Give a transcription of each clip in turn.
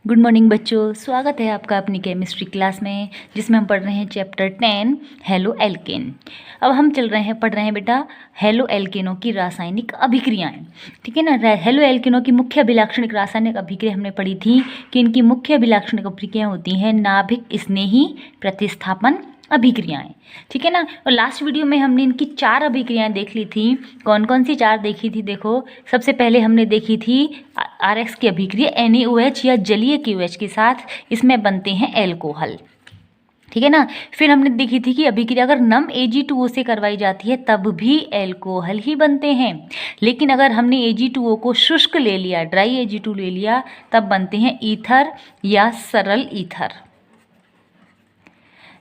Good morning बच्चों, स्वागत है आपका अपनी केमिस्ट्री क्लास में जिसमें हम पढ़ रहे हैं चैप्टर 10 हेलो एल्केन। अब हम पढ़ रहे हैं बेटा हेलो एल्केनों की रासायनिक अभिक्रियाएं। ठीक है ना। हेलो एल्केनों की मुख्य अभिलाक्षणिक रासायनिक अभिक्रिया हमने पढ़ी थी कि इनकी मुख्य अभिलाक्षणिक अभिक्रियाएं होती हैं नाभिक स्नेही प्रतिस्थापन अभिक्रियाएं। ठीक है ना। और लास्ट वीडियो में हमने इनकी 4 अभिक्रियाएं देख ली थी। कौन कौन सी 4 देखी थी? देखो, सबसे पहले हमने देखी थी RX की अभिक्रिया NaOH या जलीय KOH के साथ, इसमें बनते हैं एल्कोहल। ठीक है ना। फिर हमने देखी थी कि अभिक्रिया अगर नम Ag2O से करवाई जाती है तब भी एल्कोहल ही बनते हैं, लेकिन अगर हमने Ag2O को शुष्क ले लिया, ड्राई Ag2 ले लिया, तब बनते हैं ईथर या सरल ईथर।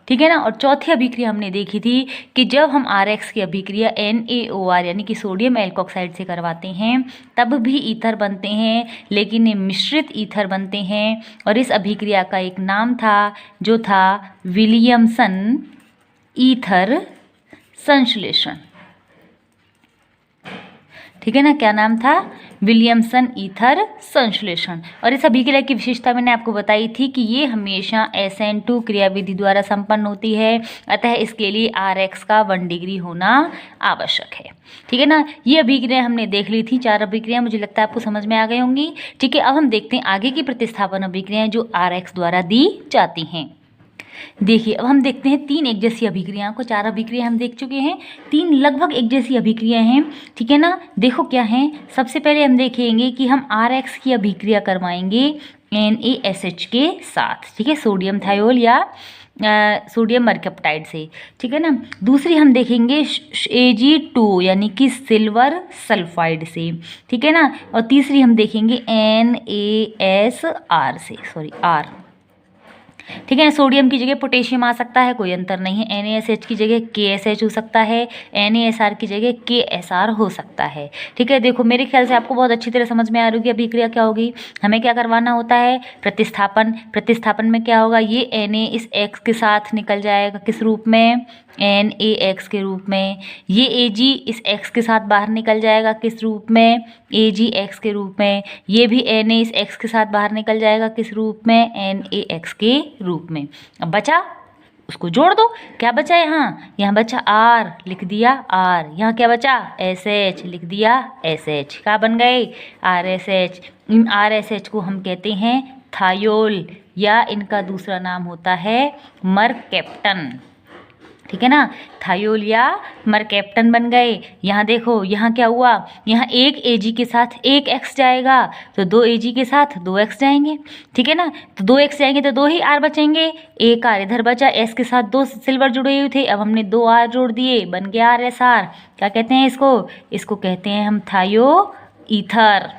ठीक है ना। और चौथी अभिक्रिया हमने देखी थी कि जब हम RX की अभिक्रिया NaOR यानी कि सोडियम एल्कोक्साइड से करवाते हैं तब भी ईथर बनते हैं, लेकिन ये मिश्रित ईथर बनते हैं। और इस अभिक्रिया का एक नाम था जो था विलियमसन ईथर संश्लेषण। ठीक है ना। क्या नाम था? विलियमसन ईथर संश्लेषण। और इस अभिक्रिया की विशेषता मैंने आपको बताई थी कि ये हमेशा SN2 क्रियाविधि द्वारा संपन्न होती है, अतः इसके लिए RX का 1 डिग्री होना आवश्यक है। ठीक है ना। ये अभिक्रिया हमने देख ली थी, 4 अभिक्रिया, मुझे लगता है आपको समझ में आ गई होंगी। ठीक है। अब हम देखते हैं आगे की प्रतिस्थापन अभिक्रियाएं जो RX द्वारा दी जाती हैं। देखिए, अब हम देखते हैं 3 एक जैसी अभिक्रियाओं को। 4 अभिक्रिया हम देख चुके हैं, 3 लगभग एक जैसी अभिक्रिया हैं। ठीक है ना। देखो क्या है, सबसे पहले हम देखेंगे कि हम RX की अभिक्रिया करवाएंगे NaSH के साथ। ठीक है, सोडियम थायोल या सोडियम मरकप्टाइड से। ठीक है ना। दूसरी हम देखेंगे Ag2 यानी कि सिल्वर सल्फाइड से। ठीक है ना। और तीसरी हम देखेंगे NaSR से, R। ठीक है। सोडियम की जगह पोटेशियम आ सकता है, कोई अंतर नहीं है। NaSH की जगह KSH हो सकता है, NaSR की जगह KSR हो सकता है। ठीक है। देखो, मेरे ख्याल से आपको बहुत अच्छी तरह समझ में आ रही होगी अभिक्रिया क्या होगी। हमें क्या करवाना होता है? प्रतिस्थापन। प्रतिस्थापन में क्या होगा? ये Na इस X के साथ निकल जाएगा, किस रूप में? NaX के रूप में। ये Ag इस X के साथ बाहर निकल जाएगा, किस रूप में? AgX के रूप में। ये भी Na इस X के साथ बाहर निकल जाएगा, किस रूप में? NaX के रूप में। अब बचा, उसको जोड़ दो। क्या बचा? यहाँ बचा R, लिख दिया R। यहाँ क्या बचा? SH, लिख दिया SH। क्या बन गए? RSH। इन RSH को हम कहते हैं थायोल, या इनका दूसरा नाम होता है मरकैप्टन। ठीक है ना। थायोल या मरकैप्टन बन गए। यहाँ देखो, यहाँ क्या हुआ? यहाँ एक Ag के साथ एक X जाएगा, तो 2 Ag के साथ 2 X जाएंगे। ठीक है ना। तो 2 X जाएंगे तो 2 ही R बचेंगे। एक R इधर बचा, S के साथ 2 सिल्वर जुड़े हुए थे, अब हमने 2 R जोड़ दिए, बन गया RSR। क्या कहते हैं इसको? इसको कहते हैं हम थायो ईथर।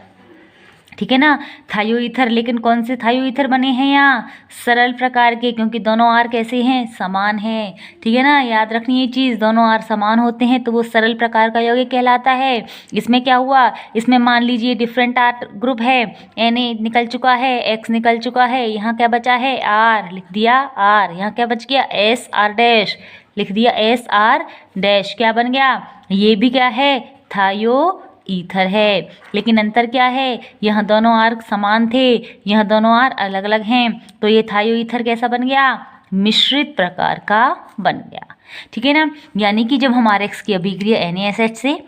ठीक है ना। थायो ईथर। लेकिन कौन से थायो ईथर बने हैं यहाँ? सरल प्रकार के, क्योंकि दोनों R कैसे हैं? समान हैं। ठीक है ना। याद रखनी ये चीज़, दोनों R समान होते हैं तो वो सरल प्रकार का यौगिक कहलाता है। इसमें क्या हुआ? इसमें मान लीजिए डिफरेंट R ग्रुप है, Na निकल चुका है, X निकल चुका है, यहाँ क्या बचा है? R, लिख दिया R। यहाँ क्या बच गया? SR डैश, लिख दिया SR डैश। क्या बन गया? ये भी क्या है? थायो ईथर है। लेकिन अंतर क्या है? यहाँ दोनों R समान थे, यहाँ दोनों R अलग अलग हैं, तो ये थायो ईथर कैसा बन गया? मिश्रित प्रकार का बन गया। ठीक है ना। यानी कि जब हम RX की अभिक्रिया NaSH से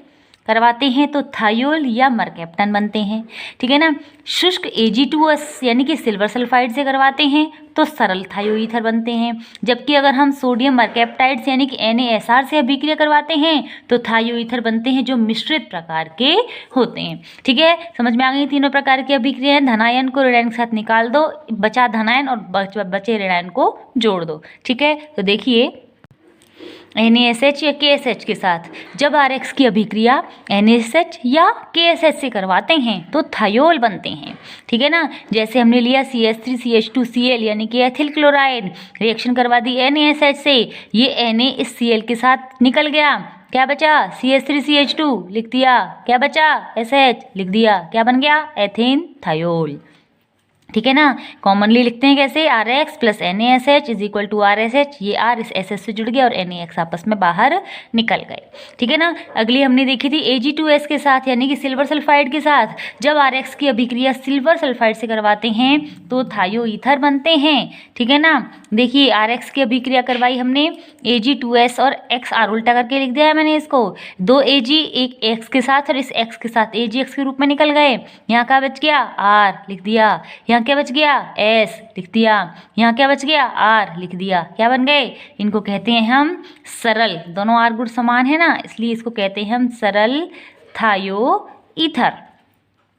करवाते हैं तो थायोल या मरकैप्टन बनते हैं। ठीक है ना। शुष्क Ag2S यानी कि सिल्वर सल्फाइड से करवाते हैं तो सरल थायो ईथर बनते हैं। जबकि अगर हम सोडियम मरकैप्टाइड से यानी कि NaSR से अभिक्रिया करवाते हैं तो थायो ईथर बनते हैं, जो मिश्रित प्रकार के होते हैं। ठीक है। समझ में आ गई तीनों प्रकार की अभिक्रियाएं। धनायन को ऋणायन के साथ निकाल दो, बचा धनायन और बचे ऋणायन को जोड़ दो। ठीक है। तो देखिए, NaSH या KSH के साथ जब RX की अभिक्रिया NaSH या KSH से करवाते हैं तो थायोल बनते हैं। ठीक है ना। जैसे हमने लिया CH3CH2Cl यानी कि एथिल क्लोराइड, रिएक्शन करवा दी NaSH से, ये Na इस Cl के साथ निकल गया, क्या बचा? CH3CH2, लिख दिया। क्या बचा? SH, लिख दिया। क्या बन गया? Ethane thiol. ठीक है ना। कॉमनली लिखते हैं कैसे, RX plus NaSH is equal to RSH, ये R इस SS से जुड़ गया और NaX आपस में बाहर निकल गए। ठीक है ना। अगली हमने देखी थी Ag2S के साथ यानी कि सिल्वर सल्फाइड के साथ जब RX की अभिक्रिया सिल्वर सल्फाइड से करवाते हैं तो थायो ईथर बनते हैं। ठीक है ना। देखिए RX की अभिक्रिया करवाई हमने Ag2S और XR उल्टा करके लिख दिया है मैंने इसको, 2 Ag एक X के साथ और इस X के साथ AgX के रूप में निकल गए। यहाँ क्या बच गया, R लिख दिया, यहाँ क्या बच गया, S लिख दिया, यहाँ क्या बच गया, R लिख दिया। क्या बन गए, इनको कहते हैं हम सरल, दोनों R गुण समान है ना इसलिए इसको कहते हैं हम सरल थायो ईथर।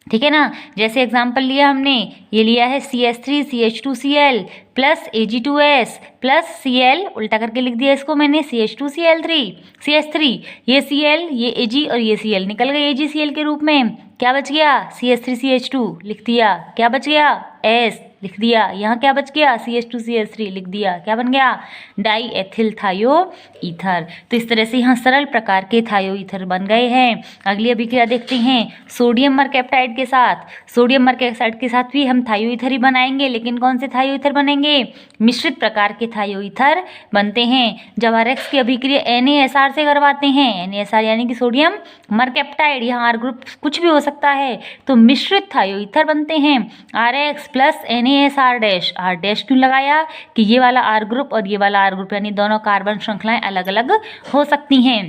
ठीक है ना। जैसे एग्जाम्पल लिया हमने, ये लिया है CH3CH2Cl plus Ag2S plus Cl उल्टा करके लिख दिया इसको मैंने CH2Cl3 ये Cl ये Ag और ये Cl निकल गए AgCl के रूप में। क्या बच गया, CH3CH2 लिख दिया, क्या बच गया, S लिख दिया, यहाँ क्या बच गया, CH2CH3 लिख दिया, क्या बन गया, डाई एथिल थायो ईथर। तो इस तरह से यहाँ सरल प्रकार के थायो ईथर बन गए हैं। अगली अभिक्रिया देखते हैं सोडियम मरकैप्टाइड के साथ। सोडियम मरकैप्टाइड के साथ भी हम थायो ईथर ही बनाएंगे, लेकिन कौन से थायो ईथर बनेंगे, मिश्रित प्रकार के थायो ईथर बनते हैं जब RX की अभिक्रिया NaSR से करवाते हैं। NaSR यानी कि सोडियम मरकैप्टाइड, यहाँ R ग्रुप कुछ भी हो सकता है, तो मिश्रित थायो ईथर बनते हैं RX plus NaSR dash. R dash क्यों लगाया कि ये वाला R ग्रुप और ये वाला R ग्रुप यानी दोनों कार्बन श्रृंखलाएं अलग अलग हो सकती हैं।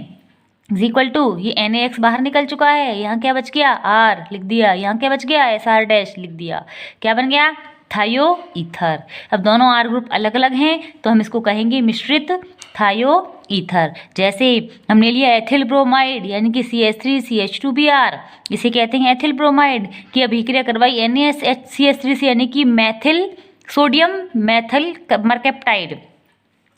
इक्वल टू ये NaX बाहर निकल चुका है, यहाँ क्या बच गया, R लिख दिया, यहाँ क्या बच गया, SR डैश लिख दिया, क्या बन गया, थायो ईथर। अब दोनों R ग्रुप अलग अलग हैं तो हम इसको कहेंगे मिश्रित थायो ईथर। जैसे हमने लिया एथिल ब्रोमाइड यानी कि CH3CH2Br, इसे कहते हैं एथिल ब्रोमाइड की अभिक्रिया करवाई NaCH3 से यानी कि मैथिल सोडियम मैथिल मरकैप्टाइड।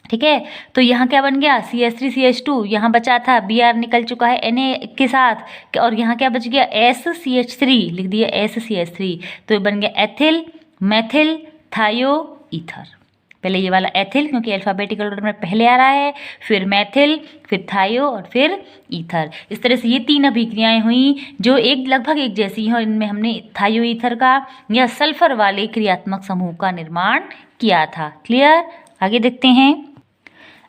ठीक है, तो यहाँ क्या बन गया, CH3CH2, यहाँ बचा था Br निकल चुका है Na के साथ और यहाँ क्या बच गया, SCH3 लिख दिया, SCH3, तो ये बन गया एथिल मैथिल थायो ईथर। पहले ये वाला एथिल क्योंकि अल्फाबेटिकल ऑर्डर में पहले आ रहा है, फिर मैथिल, फिर थायो और फिर ईथर। इस तरह से ये 3 अभिक्रियाएं हुई जो लगभग एक जैसी हैं। इनमें हमने थायो ईथर का या सल्फर वाले क्रियात्मक समूह का निर्माण किया था। क्लियर। आगे देखते हैं,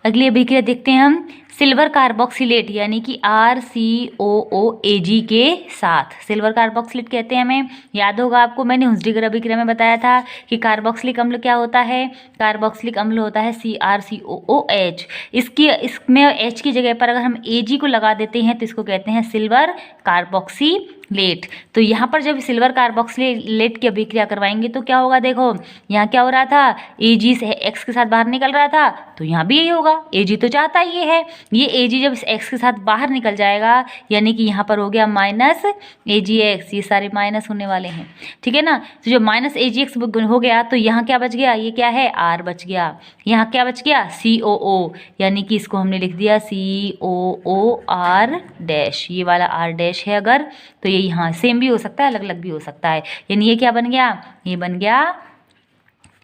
अगली अभिक्रिया देखते हैं हम सिल्वर कार्बोक्सिलेट यानी कि RCOOAg के साथ। सिल्वर कार्बोक्सिलेट कहते हैं हमें, याद होगा आपको मैंने हुंसडीगर अभिक्रिया में बताया था कि कार्बोक्सिलिक अम्ल क्या होता है, कार्बोक्सिलिक अम्ल होता है CrCOOH। इसमें H की जगह पर अगर हम Ag को लगा देते हैं तो इसको कहते हैं सिल्वर कार्बोक्सिलेट। तो यहाँ पर जब सिल्वर कार्बोक्सिलेट की अभिक्रिया करवाएंगे तो क्या होगा, देखो यहाँ क्या हो रहा था, Ag से X के साथ बाहर निकल रहा था तो यहाँ भी यही होगा, Ag तो चाहता ही ये है, ये Ag जब X के साथ बाहर निकल जाएगा यानी कि यहाँ पर हो गया माइनस AgX, ये सारे माइनस होने वाले हैं। ठीक है ना। तो जब माइनस AgX हो गया तो यहाँ क्या बच गया, ये क्या है, R बच गया, यहाँ क्या बच गया, COO यानी कि इसको हमने लिख दिया COOR डैश, ये वाला R डैश है अगर तो ये यहाँ सेम भी हो सकता है, अलग अलग भी हो सकता है, यानी ये क्या बन गया, ये बन गया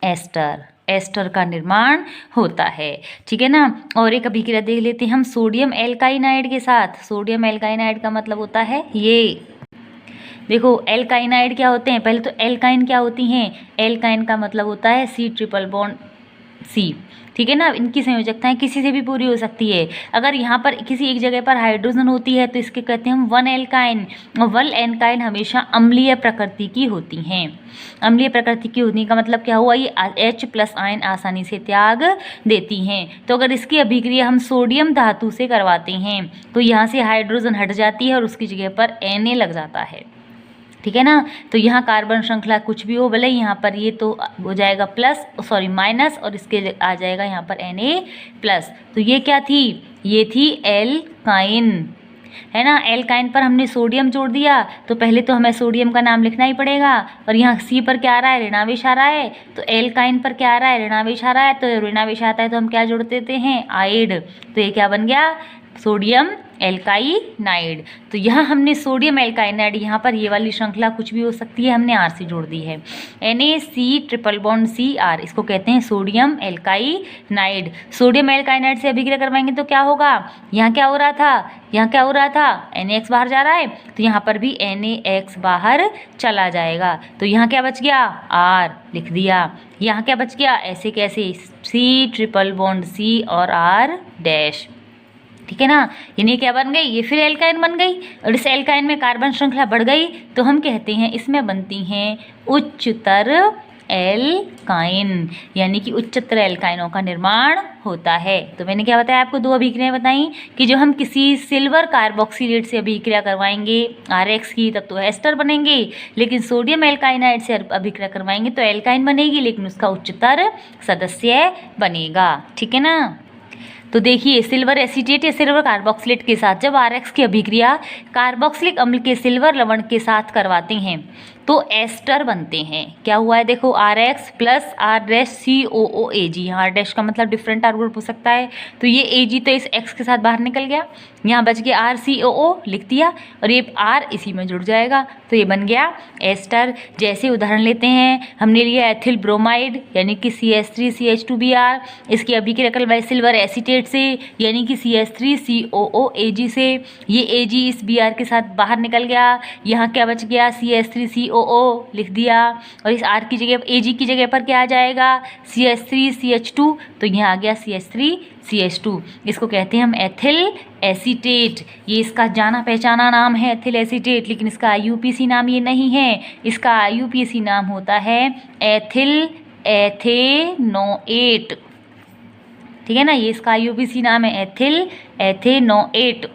एस्टर। एस्टर का निर्माण होता है। ठीक है ना। और एक अभिक्रिया देख लेते हैं हम सोडियम एल्काइनाइड के साथ। सोडियम एल्काइनाइड का मतलब होता है ये, देखो एल्काइनाइड क्या होते हैं, पहले तो एल्काइन क्या होती हैं, एल्काइन का मतलब होता है C ट्रिपल बॉन्ड C। ठीक है ना। इनकी संयोजकताएं किसी से भी पूरी हो सकती है। अगर यहाँ पर किसी एक जगह पर हाइड्रोजन होती है तो इसके कहते हैं हम वन एल्काइन, और वन एल्काइन हमेशा अम्लीय प्रकृति की होती हैं। अम्लीय प्रकृति की होने का मतलब क्या हुआ, ये H प्लस आयन आसानी से त्याग देती हैं। तो अगर इसकी अभिक्रिया हम सोडियम धातु से करवाते हैं तो यहाँ से हाइड्रोजन हट जाती है और उसकी जगह पर Na लग जाता है। ठीक है ना। तो यहाँ कार्बन श्रृंखला कुछ भी हो, भले यहाँ पर ये तो हो जाएगा माइनस और इसके आ जाएगा यहाँ पर Na प्लस। तो ये क्या थी, ये थी एल्काइन, है ना। एल्काइन पर हमने सोडियम जोड़ दिया तो पहले तो हमें सोडियम का नाम लिखना ही पड़ेगा, और यहाँ C पर क्या आ रहा है, ऋणावेश आ रहा है, तो एल्काइन पर क्या आ रहा है, ऋणावेश आ रहा है, तो ऋणावेश आता है तो हम क्या जोड़ देते हैं, आइड। तो ये क्या बन गया, सोडियम एल्काइनाइड। तो यहाँ हमने सोडियम एल्काइनाइड, यहाँ पर ये वाली श्रृंखला कुछ भी हो सकती है, हमने आर से जोड़ दी है। NaC ट्रिपल बॉन्ड CR, इसको कहते हैं सोडियम एल्काइनाइड। सोडियम एल्काइनाइड से अभिक्रिया करवाएंगे तो क्या होगा, यहाँ क्या हो रहा था, यहाँ क्या हो रहा था, NaX बाहर जा रहा है, तो यहाँ पर भी NaX बाहर चला जाएगा। तो यहाँ क्या बच गया, R लिख दिया। यहाँ क्या बच गया, ऐसे कैसे, C ट्रिपल बॉन्ड C और R डैश, ठीक है ना। यानी क्या बन गई, ये फिर एल्काइन बन गई, और इस एल्काइन में कार्बन श्रृंखला बढ़ गई तो हम कहते हैं इसमें बनती हैं उच्चतर एल्काइन, यानी कि उच्चतर एल्काइनों का निर्माण होता है। तो मैंने क्या बताया आपको, दो अभिक्रियाएं बताई कि जो हम किसी सिल्वर कार्बोक्सिलेट से अभिक्रिया करवाएंगे RX की, तब तो एस्टर बनेंगे, लेकिन सोडियम एल्काइनाइड से अभिक्रिया करवाएंगे तो एल्काइन बनेगी, लेकिन उसका उच्चतर सदस्य बनेगा, ठीक है ना। तो देखिए, सिल्वर एसीटेट या सिल्वर कार्बोक्सिलेट के साथ जब RX की अभिक्रिया कार्बोक्सिलिक अम्ल के सिल्वर लवण के साथ करवाते हैं तो एस्टर बनते हैं। क्या हुआ है, देखो, RX plus R dash COOAG, यहाँ R डैश का मतलब डिफरेंट R ग्रुप हो सकता है, तो ये AG तो इस X के साथ बाहर निकल गया, यहाँ बच गया RCOO लिख दिया, और ये R इसी में जुड़ जाएगा, तो ये बन गया एस्टर। जैसे उदाहरण लेते हैं, हमने लिया एथिल ब्रोमाइड यानी कि CH3CH2Br, इसकी अभिक्रिया करवाई सिल्वर एसीटेट से यानी कि CH3COOAG से, ये AG इस Br के साथ बाहर निकल गया, यहाँ क्या बच गया, CH3COO लिख दिया, और इस R की जगह AG की जगह पर क्या आ जाएगा, CH3CH2, तो यहाँ आ गया CH3CH2। इसको कहते हैं हम एथिल एसीटेट, ये इसका जाना पहचाना नाम है एथिल एसीटेट, लेकिन इसका IUPAC नाम ये नहीं है, इसका IUPAC नाम होता है एथिल एथेनोएट, ठीक है ना, ये इसका IUPAC नाम है एथिल एथेनोएट,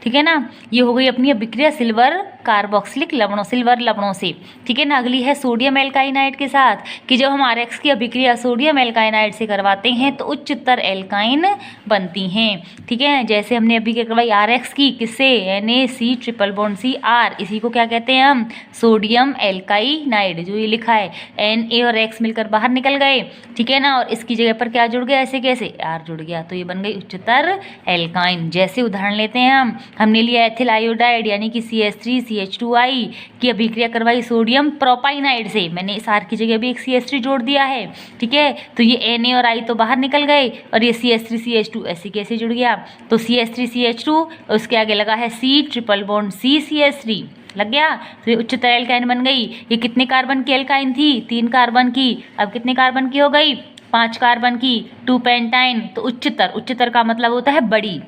ठीक है ना। ये हो गई अपनी अभिक्रिया सिल्वर कार्बोक्सिलिक लवणों, सिल्वर लवणों से, ठीक है ना। अगली है सोडियम एल्काइनाइड के साथ, कि जब हम RX की अभिक्रिया सोडियम एल्काइनाइड से करवाते हैं तो उच्चतर एल्काइन बनती हैं, ठीक है। जैसे हमने अभिक्रिया करवाई RX की किससे, NaC ट्रिपल बॉन्ड CR, इसी को क्या कहते हैं हम, सोडियम एल्काइनाइड। जो ये लिखा है Na और X मिलकर बाहर निकल गए, ठीक है ना, और इसकी जगह पर क्या जुड़ गया, ऐसे कैसे, R जुड़ गया, तो ये बन गई उच्चतर एल्काइन। जैसे उदाहरण लेते हैं हमने लिया एथिल आयोडाइड यानी कि CH3CH2I की अभिक्रिया करवाई सोडियम प्रोपाइनाइड से, मैंने इस R की जगह भी एक CH3 जोड़ दिया है, ठीक है। तो ये Na और I तो बाहर निकल गए, और ये CH3CH2 ऐसे कैसे जुड़ गया, तो CH3CH2, उसके आगे लगा है C ट्रिपल बॉन्ड CCH3 लग गया, तो ये उच्चतर एल्काइन बन गई। ये कितने कार्बन की एल्काइन थी, 3 कार्बन की, अब कितने कार्बन की हो गई, 5 कार्बन की, 2 पेंटाइन, तो उच्चतर, उच्चतर का मतलब होता है बड़ी,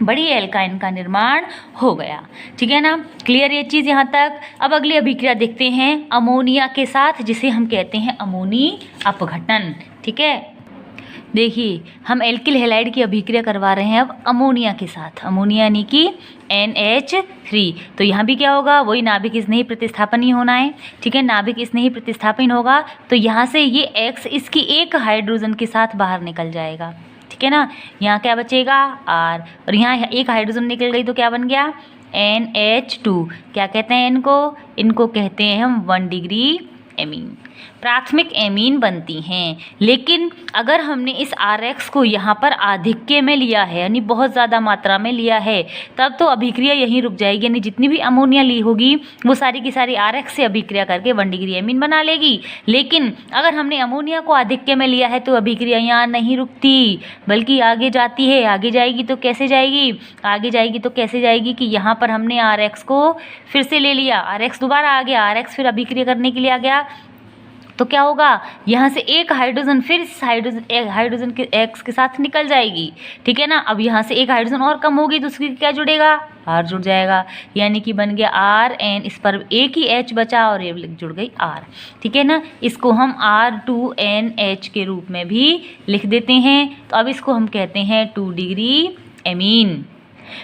बड़ी एल्काइन का निर्माण हो गया, ठीक है ना। क्लियर ये चीज़ यहाँ तक। अब अगली अभिक्रिया देखते हैं अमोनिया के साथ, जिसे हम कहते हैं अमोनी अपघटन, ठीक है। देखिए, हम एल्किल हैलाइड की अभिक्रिया करवा रहे हैं अब अमोनिया के साथ, अमोनिया यानी कि NH3, तो यहाँ भी क्या होगा, वही नाभिक स्नेही प्रतिस्थापन ही होना है, ठीक है, नाभिक स्नेही प्रतिस्थापन होगा, तो यहाँ से ये X इसकी एक हाइड्रोजन के साथ बाहर निकल जाएगा, ठीक है ना। यहाँ क्या बचेगा, R, और यहाँ एक हाइड्रोजन निकल गई तो क्या बन गया, NH2। क्या कहते हैं इनको कहते हैं हम 1 डिग्री एमीन, प्राथमिक एमीन बनती हैं। लेकिन अगर हमने इस RX को यहाँ पर आधिक्य में लिया है, यानी बहुत ज़्यादा मात्रा में लिया है, तब तो अभिक्रिया यहीं रुक जाएगी, यानी जितनी भी अमोनिया ली होगी वो सारी की सारी RX से अभिक्रिया करके 1 डिग्री एमीन बना लेगी। लेकिन अगर हमने अमोनिया को आधिक्य में लिया है तो अभिक्रिया यहाँ नहीं रुकती, बल्कि आगे जाती है। आगे जाएगी तो कैसे जाएगी, आगे जाएगी तो कैसे जाएगी कि यहाँ पर हमने RX को फिर से ले लिया, RX दोबारा आ गया, RX फिर अभिक्रिया करने के लिए आ गया, तो क्या होगा, यहाँ से एक हाइड्रोजन फिर इस हाइड्रोजन के X के साथ निकल जाएगी, ठीक है ना। अब यहाँ से एक हाइड्रोजन और कम होगी तो उसकी क्या जुड़ेगा, R जुड़ जाएगा, यानी कि बन गया RN, इस पर एक ही H बचा और ये जुड़ गई R, ठीक है ना। इसको हम R2NH के रूप में भी लिख देते हैं। तो अब इसको हम कहते हैं 2 डिग्री एमीन,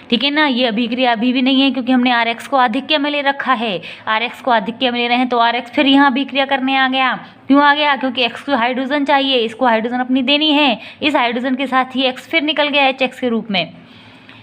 ठीक है ना। ये अभिक्रिया अभी भी नहीं है क्योंकि हमने RX को आधिक्य में ले रखा है, RX को आधिक्य में ले रहे हैं तो RX फिर यहाँ अभिक्रिया करने आ गया। क्यों आ गया, क्योंकि X को हाइड्रोजन चाहिए, इसको हाइड्रोजन अपनी देनी है, इस हाइड्रोजन के साथ ही X फिर निकल गया HX के रूप में,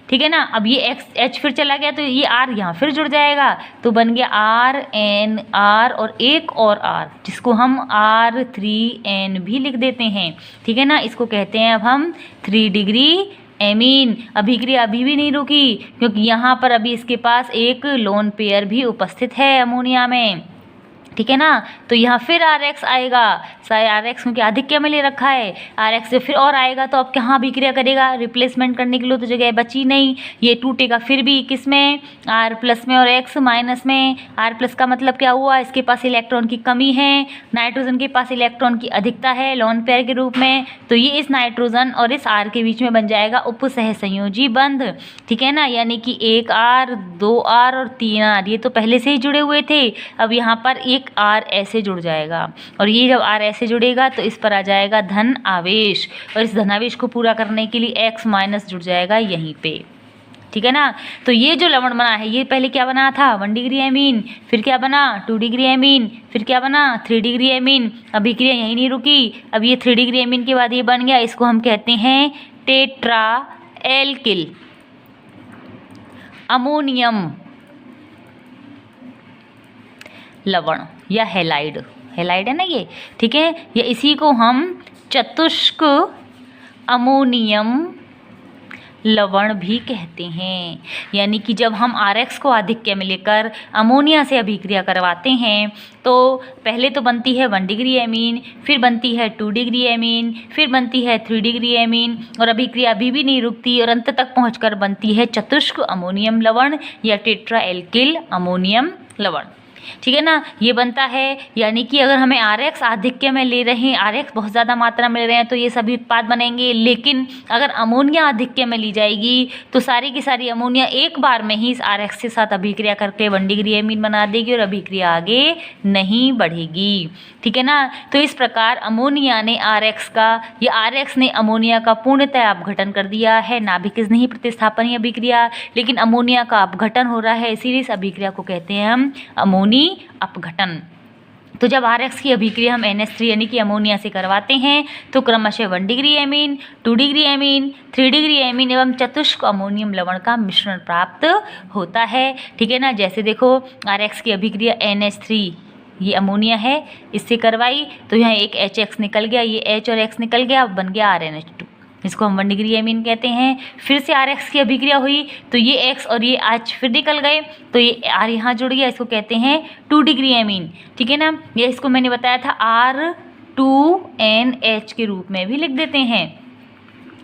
ठीक है ना। अब ये H फिर चला गया तो ये R यहाँ फिर जुड़ जाएगा, तो बन गया RNR और एक और R, जिसको हम R3N भी लिख देते हैं, ठीक है ना। इसको कहते हैं अब हम 3 डिग्री एमीन। अभिक्रिया अभी भी नहीं रुकी क्योंकि यहाँ पर अभी इसके पास एक लोन पेयर भी उपस्थित है अमोनिया में, ठीक है ना। तो यहाँ फिर RX आएगा, RX क्योंकि आधिक्य में ले रखा है, RX से फिर और आएगा तो अब कहाँ अभिक्रिया करेगा, रिप्लेसमेंट करने के लिए तो जगह बची नहीं, ये टूटेगा फिर भी किस में, R प्लस में और X माइनस में। R प्लस का मतलब क्या हुआ, इसके पास इलेक्ट्रॉन की कमी है, नाइट्रोजन के पास इलेक्ट्रॉन की अधिकता है लोन पेयर के रूप में, तो ये इस नाइट्रोजन और इस R के बीच में बन जाएगा उप सहसंयोजी बंध, ठीक है ना। यानी कि 1R 2R और 3R ये तो पहले से ही जुड़े हुए थे, अब यहाँ पर एक R ऐसे जुड़ जाएगा और ये जब R ऐसे जुड़ेगा तो इस पर आ जाएगा धन आवेश और इस धनावेश को पूरा करने के लिए X माइनस जुड़ जाएगा यहीं पे, ठीक है ना। तो ये जो लवण बना है ये पहले क्या बना था 1 डिग्री एमीन, फिर क्या बना 2 डिग्री एमीन, फिर क्या बना 3 डिग्री एमीन। अभिक्रिया यहीं नहीं रुकी, अब ये 3 डिग्री एमीन के बाद ये बन गया, इसको हम कहते हैं टेट्रा एल्किल अमोनियम लवण या हैलाइड, हैलाइड है ना ये, ठीक है। या इसी को हम चतुष्क अमोनियम लवण भी कहते हैं। यानी कि जब हम RX को आधिक्य में लेकर अमोनिया से अभिक्रिया करवाते हैं तो पहले तो बनती है 1 डिग्री एमीन, फिर बनती है 2 डिग्री एमीन, फिर बनती है 3 डिग्री एमीन और अभिक्रिया अभी भी नहीं रुकती और अंत तक पहुंचकर बनती है चतुष्क अमोनियम लवण या टेट्रा एल्किल अमोनियम लवण, ठीक है ना। ये बनता है यानी कि अगर हमें RX आधिक्य में ले रहे हैं, RX बहुत ज़्यादा मात्रा में ले रहे हैं तो ये सभी उत्पाद बनेंगे, लेकिन अगर अमोनिया आधिक्य में ली जाएगी तो सारी की सारी अमोनिया एक बार में ही इस RX के साथ अभिक्रिया करके 1 डिग्री एमीन बना देगी और अभिक्रिया आगे नहीं बढ़ेगी, ठीक है ना। तो इस प्रकार अमोनिया ने RX का या RX ने अमोनिया का पूर्णतः अपघटन कर दिया है, नाभिक नहीं प्रतिस्थापनीय अभिक्रिया, लेकिन अमोनिया का अपघटन हो रहा है, इसीलिए इस अभिक्रिया को कहते हैं हम अमोनी अपघटन। तो जब RX की अभिक्रिया हम NH3 यानी कि अमोनिया से करवाते हैं तो क्रमशः 1 degree amine, 2 degree amine, 3 degree amine एवं चतुष्क अमोनियम लवण का मिश्रण प्राप्त होता है, ठीक है ना। जैसे देखो RX की अभिक्रिया NH3 ये अमोनिया है, इससे करवाई तो यहाँ एक HX निकल गया, ये H और X निकल गया, बन गया RNH2, इसको हम 1 डिग्री एमीन कहते हैं। फिर से RX की अभिक्रिया हुई तो ये X और ये H फिर निकल गए तो ये R यहाँ जुड़ गया, इसको कहते हैं 2 डिग्री एमीन, ठीक है ना। ये इसको मैंने बताया था R2NH के रूप में भी लिख देते हैं,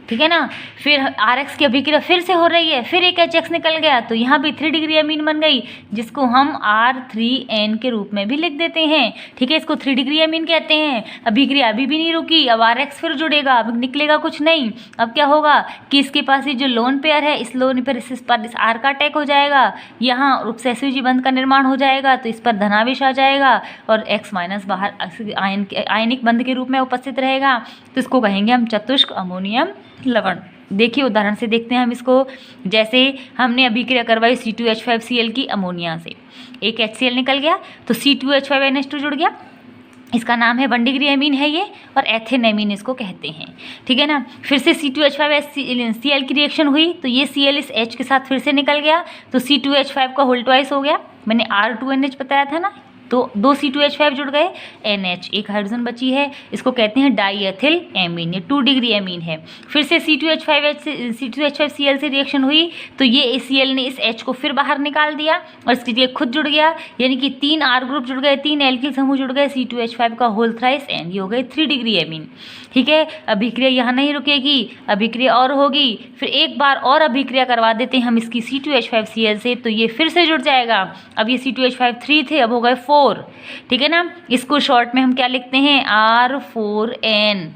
ठीक है ना। फिर RX की अभिक्रिया फिर से हो रही है, फिर एक HX निकल गया तो यहाँ भी 3 डिग्री एमीन बन गई, जिसको हम R3N के रूप में भी लिख देते हैं, ठीक है। इसको 3 डिग्री एमीन कहते हैं। अभिक्रिया अभी भी नहीं रुकी, अब RX फिर जुड़ेगा, अब निकलेगा कुछ नहीं। अब क्या होगा कि इसके पास ये जो लोन पेयर है, इस लोन पेयर इस पर इस R का अटैक हो जाएगा, यहाँ उपसहसंयोजी बंध का निर्माण हो जाएगा तो इस पर धनावेश आ जाएगा और X माइनस बाहर आयनिक बंध के रूप में उपस्थित रहेगा, तो इसको कहेंगे हम चतुष्क अमोनियम लवण। देखिए उदाहरण से देखते हैं हम इसको। जैसे हमने अभिक्रिया करवाई C2H5Cl की अमोनिया से, एक HCl निकल गया तो C2H5NH2 जुड़ गया, इसका नाम है 1 डिग्री एमीन है ये और एथेन एमीन इसको कहते हैं, ठीक है ना। फिर से C2H5Cl की रिएक्शन हुई तो ये Cl इस H के साथ फिर से निकल गया तो C2H5 का होल ट्वाइस हो गया, मैंने R2NH बताया था ना, तो 2 C2H5 जुड़ गए, NH एक हाइड्रोजन बची है, इसको कहते हैं डाईएथिल एमीन, ये 2 डिग्री एमीन है। फिर से C2H5Cl से रिएक्शन हुई तो ये Cl ने इस H को फिर बाहर निकाल दिया और इसके लिए खुद जुड़ गया, यानी कि 3 R ग्रुप जुड़ गए, 3 एल्किल समूह जुड़ गए, C2H5 का होल थ्राइस N, ये हो गए 3 डिग्री एमीन, ठीक है। अभिक्रिया यहाँ नहीं रुकेगी, अभिक्रिया और होगी, फिर एक बार और अभिक्रिया करवा देते हैं हम इसकी C2H5Cl से तो ये फिर से जुड़ जाएगा। अब ये C2H5 3 थे, अब हो गए 4, ठीक है ना। इसको शॉर्ट में हम क्या लिखते हैं R4N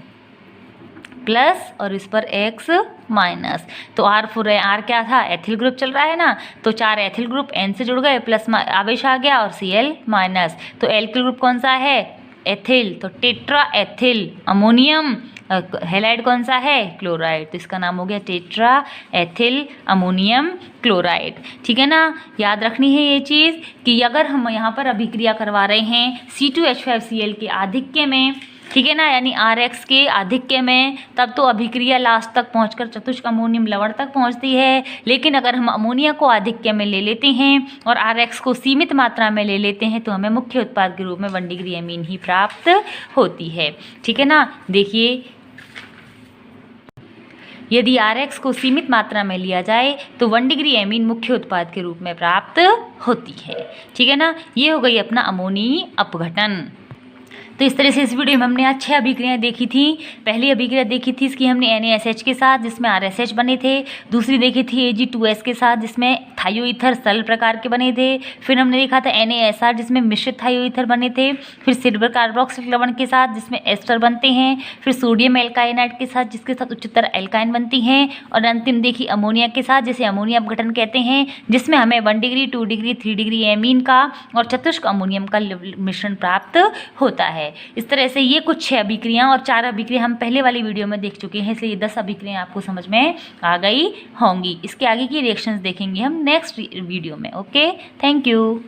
प्लस और इस पर X माइनस, तो R4 R क्या था एथिल ग्रुप चल रहा है ना, तो 4 एथिल ग्रुप N से जुड़ गए, प्लस आवेश आ गया और Cl माइनस, तो एल्किल ग्रुप कौन सा है एथिल, तो टेट्रा एथिल अमोनियम। हैलाइड कौन सा है क्लोराइड, तो इसका नाम हो गया टेट्रा एथिल अमोनियम क्लोराइड, ठीक है ना। याद रखनी है ये चीज़ कि अगर हम यहाँ पर अभिक्रिया करवा रहे हैं C2H5Cl के आधिक्य में, ठीक है ना, यानी RX के आधिक्य में, तब तो अभिक्रिया लास्ट तक पहुंचकर चतुष्क अमोनियम लवण तक पहुंचती है। लेकिन अगर हम अमोनिया को आधिक्य में ले लेते हैं और RX को सीमित मात्रा में ले लेते हैं तो हमें मुख्य उत्पाद के रूप में 1 डिग्री एमीन ही प्राप्त होती है, ठीक है ना। देखिए यदि Rx को सीमित मात्रा में लिया जाए तो 1 डिग्री एमीन मुख्य उत्पाद के रूप में प्राप्त होती है। ठीक है ना, ये हो गई अपना अमोनी अपघटन। तो इस तरह से इस वीडियो में हमने आज 6 अभिक्रियाएं देखी थी। पहली अभिक्रिया देखी थी इसकी हमने NaSH के साथ जिसमें RSH बने थे। दूसरी देखी थी Ag2S के साथ जिसमें थायोईथर सरल प्रकार के बने थे। फिर हमने देखा था NaSR जिसमें मिश्रित थायोईथर बने थे। फिर सिल्वर कार्बोक्सिलिक लवण के साथ जिसमें एस्टर बनते हैं। फिर सोडियम एल्काइनाइड के साथ जिसके साथ उच्चतर एल्काइन बनती हैं। और अंतिम देखी अमोनिया के साथ जिसे अमोनिया अपघटन कहते हैं, जिसमें हमें 1 डिग्री 2 डिग्री 3 डिग्री एमीन का और चतुष्क अमोनियम का मिश्रण प्राप्त होता है। इस तरह से ये कुछ 6 अभिक्रियाएं और 4 अभिक्रिया हम पहले वाली वीडियो में देख चुके हैं, इसलिए 10 अभिक्रियाएं आपको समझ में आ गई होंगी। इसके आगे की रिएक्शंस देखेंगे हम नेक्स्ट वीडियो में। Okay, thank you.